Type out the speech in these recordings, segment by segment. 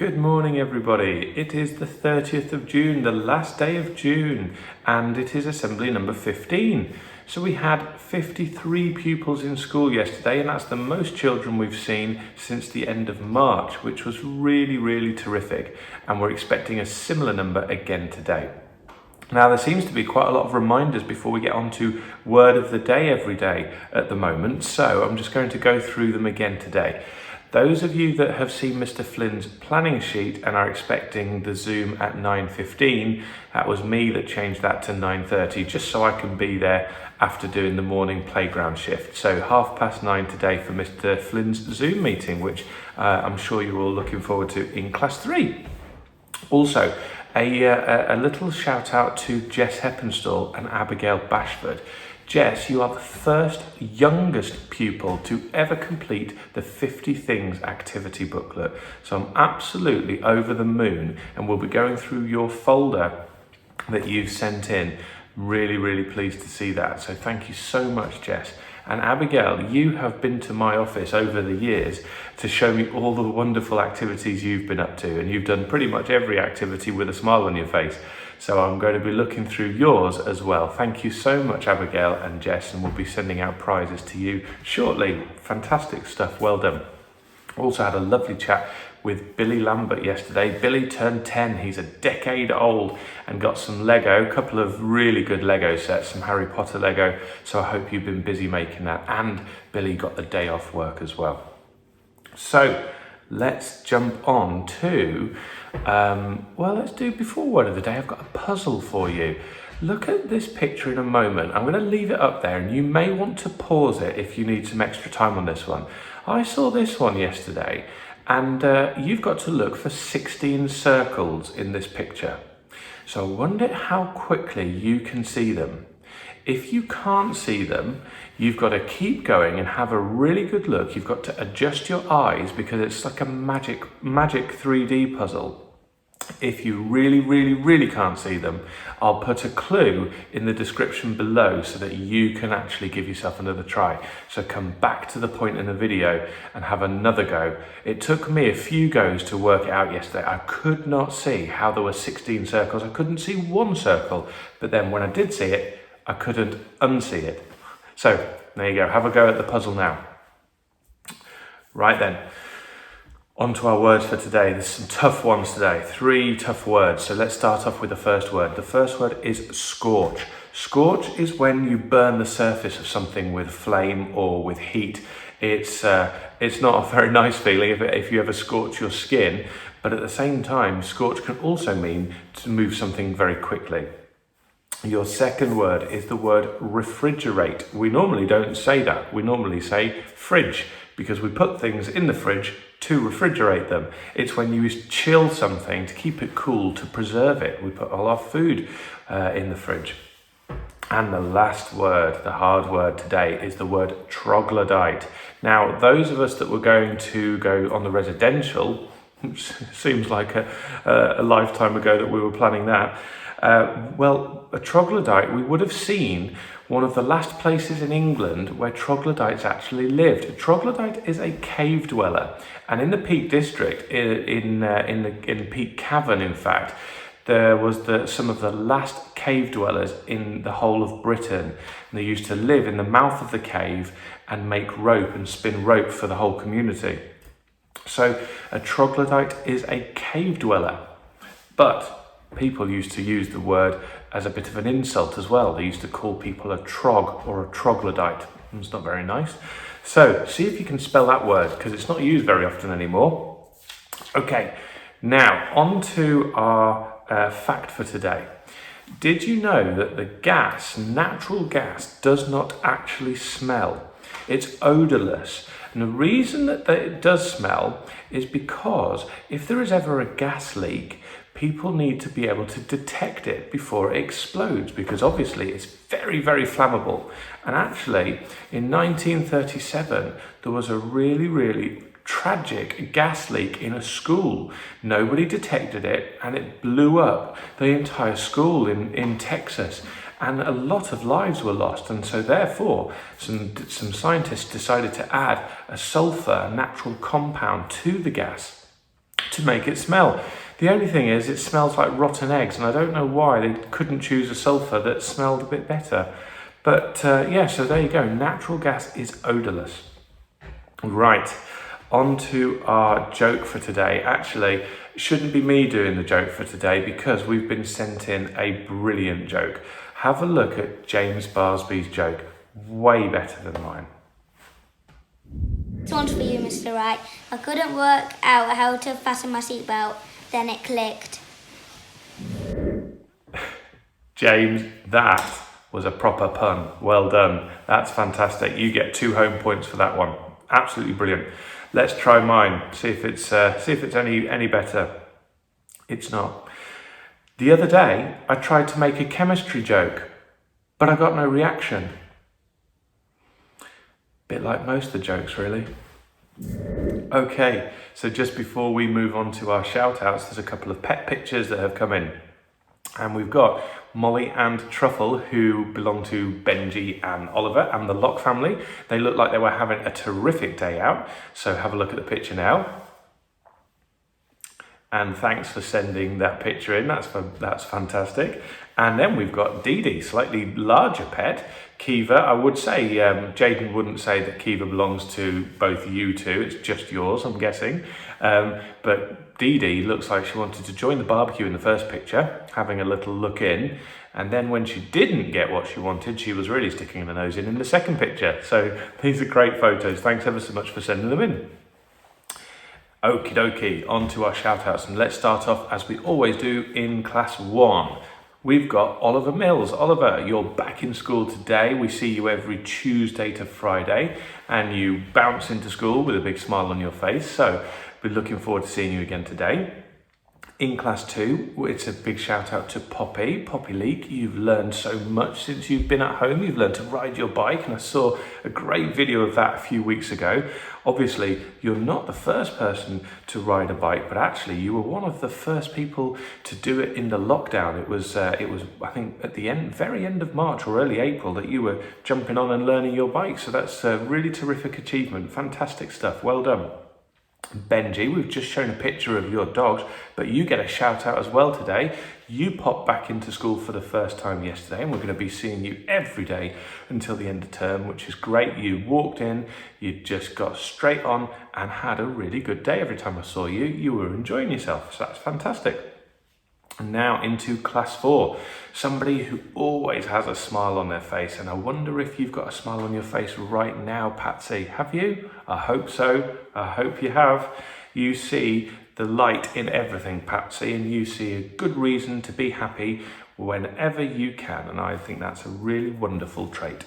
Good morning everybody. It is the 30th of June, the last day of June, and it is assembly number 15. So we had 53 pupils in school yesterday, and that's the most children we've seen since the end of March, which was really terrific, and we're expecting a similar number again today. Now there seems to be quite a lot of reminders before we get on to word of the day every day at the moment, so I'm just going to go through them again today. Those of you that have seen Mr. Flynn's planning sheet and are expecting the Zoom at 9:15, that was me that changed that to 9:30, just so I can be there after doing the morning playground shift. So 9:30 today for Mr. Flynn's Zoom meeting, which I'm sure you're all looking forward to in class 3. Also, a little shout out to Jess Heppenstall and Abigail Bashford. Jess, you are the first youngest pupil to ever complete the 50 Things activity booklet. So I'm absolutely over the moon, and we'll be going through your folder that you've sent in. Really pleased to see that. So thank you so much, Jess. And Abigail, you have been to my office over the years to show me all the wonderful activities you've been up to, and you've done pretty much every activity with a smile on your face. So I'm going to be looking through yours as well. Thank you so much, Abigail and Jess, and we'll be sending out prizes to you shortly. Fantastic stuff, well done. Also had a lovely chat with Billy Lambert yesterday. Billy turned 10, he's a decade old, and got some Lego, a couple of really good Lego sets, some Harry Potter Lego, so I hope you've been busy making that, and Billy got the day off work as well. So let's jump on to, let's do before word of the day, I've got a puzzle for you. Look at this picture in a moment. I'm going to leave it up there, and you may want to pause it if you need some extra time on this one. I saw this one yesterday, and you've got to look for 16 circles in this picture. So I wonder how quickly you can see them. If you can't see them, you've got to keep going and have a really good look. You've got to adjust your eyes because it's like a magic 3D puzzle. If you really can't see them, I'll put a clue in the description below so that you can actually give yourself another try. So come back to the point in the video and have another go. It took me a few goes to work it out yesterday. I could not see how there were 16 circles. I couldn't see one circle, but then when I did see it, I couldn't unsee it. So there you go, have a go at the puzzle now. Right then. On to our words for today. There's some tough ones today, 3 tough words. So let's start off with the first word. The first word is scorch. Scorch is when you burn the surface of something with flame or with heat. It's not a very nice feeling if you ever scorch your skin, but at the same time, scorch can also mean to move something very quickly. Your second word is the word refrigerate. We normally don't say that. We normally say fridge, because we put things in the fridge to refrigerate them. It's when you chill something to keep it cool, to preserve it. We put all our food in the fridge. And the last word, the hard word today, is the word troglodyte. Now, those of us that were going to go on the residential, which seems like a lifetime ago that we were planning that, a troglodyte, we would have seen one of the last places in England where troglodytes actually lived. A troglodyte is a cave dweller, and in the Peak District, in Peak Cavern, in fact, there was some of the last cave dwellers in the whole of Britain. And they used to live in the mouth of the cave and make rope and spin rope for the whole community. So a troglodyte is a cave dweller, but people used to use the word as a bit of an insult as well. They used to call people a trog or a troglodyte. It's not very nice. So see if you can spell that word, because it's not used very often anymore. Okay, now on to our fact for today. Did you know that the gas, natural gas, does not actually smell? It's odorless. And the reason that it does smell is because if there is ever a gas leak, people need to be able to detect it before it explodes, because obviously it's very flammable. And actually, in 1937, there was a really tragic gas leak in a school. Nobody detected it, and it blew up the entire school in Texas. And a lot of lives were lost, and so therefore some scientists decided to add a sulfur natural compound to the gas to make it smell. The only thing is it smells like rotten eggs, and I don't know why they couldn't choose a sulphur that smelled a bit better. But yeah, so there you go. Natural gas is odourless. Right, on to our joke for today. Actually, it shouldn't be me doing the joke for today because we've been sent in a brilliant joke. Have a look at James Barsby's joke. Way better than mine. This one's for you, Mr. Wright. I couldn't work out how to fasten my seatbelt. Then it clicked. James, that was a proper pun. Well done. That's fantastic. You get 2 home points for that one. Absolutely brilliant. Let's try mine. See if it's any better. It's not. The other day, I tried to make a chemistry joke, but I got no reaction. Bit like most of the jokes, really. Okay, so just before we move on to our shout-outs, there's a couple of pet pictures that have come in. And we've got Molly and Truffle, who belong to Benji and Oliver and the Locke family. They look like they were having a terrific day out. So have a look at the picture now. And thanks for sending that picture in, that's fantastic. And then we've got Dee Dee, slightly larger pet. Kiva, I would say, Jaden wouldn't say that Kiva belongs to both you two, it's just yours, I'm guessing. But Dee Dee looks like she wanted to join the barbecue in the first picture, having a little look in. And then when she didn't get what she wanted, she was really sticking her nose in the second picture. So these are great photos. Thanks ever so much for sending them in. Okie dokie, on to our shout outs, and let's start off as we always do in class 1. We've got Oliver Mills. Oliver, you're back in school today. We see you every Tuesday to Friday and you bounce into school with a big smile on your face. So we're looking forward to seeing you again today. In class 2, it's a big shout out to Poppy Leak. You've learned so much since you've been at home. You've learned to ride your bike, and I saw a great video of that a few weeks ago. Obviously, you're not the first person to ride a bike, but actually you were one of the first people to do it in the lockdown. It was I think at the very end of March or early April that you were jumping on and learning your bike. So that's a really terrific achievement. Fantastic stuff. Well done. Benji, we've just shown a picture of your dogs, but you get a shout out as well today. You popped back into school for the first time yesterday, and we're going to be seeing you every day until the end of term, which is great. You walked in, you just got straight on and had a really good day. Every time I saw you, you were enjoying yourself, so that's fantastic. And now into class 4, somebody who always has a smile on their face, and I wonder if you've got a smile on your face right now, Patsy. Have you? I hope so. I hope you have. You see the light in everything, Patsy, and you see a good reason to be happy whenever you can, and I think that's a really wonderful trait.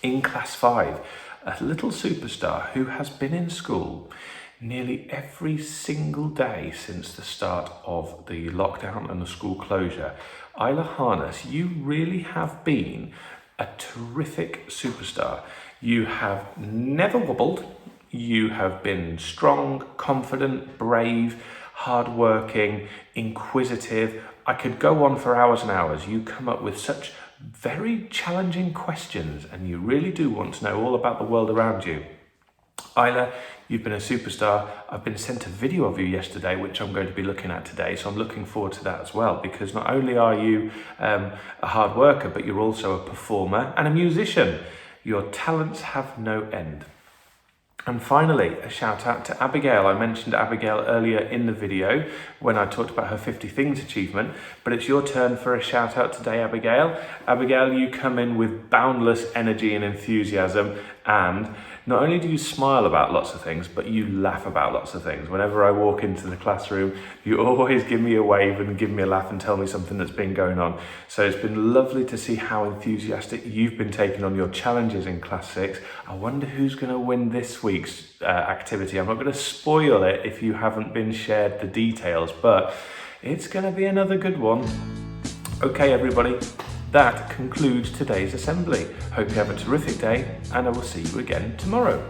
In class 5, a little superstar who has been in school nearly every single day since the start of the lockdown and the school closure. Isla Harness, you really have been a terrific superstar. You have never wobbled. You have been strong, confident, brave, hardworking, inquisitive. I could go on for hours and hours. You come up with such very challenging questions, and you really do want to know all about the world around you. Isla, you've been a superstar. I've been sent a video of you yesterday, which I'm going to be looking at today, so I'm looking forward to that as well, because not only are you a hard worker, but you're also a performer and a musician. Your talents have no end. And finally, a shout out to Abigail. I mentioned Abigail earlier in the video when I talked about her 50 Things achievement, but it's your turn for a shout out today, Abigail. Abigail, you come in with boundless energy and enthusiasm, and not only do you smile about lots of things, but you laugh about lots of things. Whenever I walk into the classroom, you always give me a wave and give me a laugh and tell me something that's been going on. So it's been lovely to see how enthusiastic you've been taking on your challenges in class 6. I wonder who's going to win this week's activity. I'm not going to spoil it if you haven't been shared the details, but it's going to be another good one. Okay, everybody. That concludes today's assembly. Hope you have a terrific day, and I will see you again tomorrow.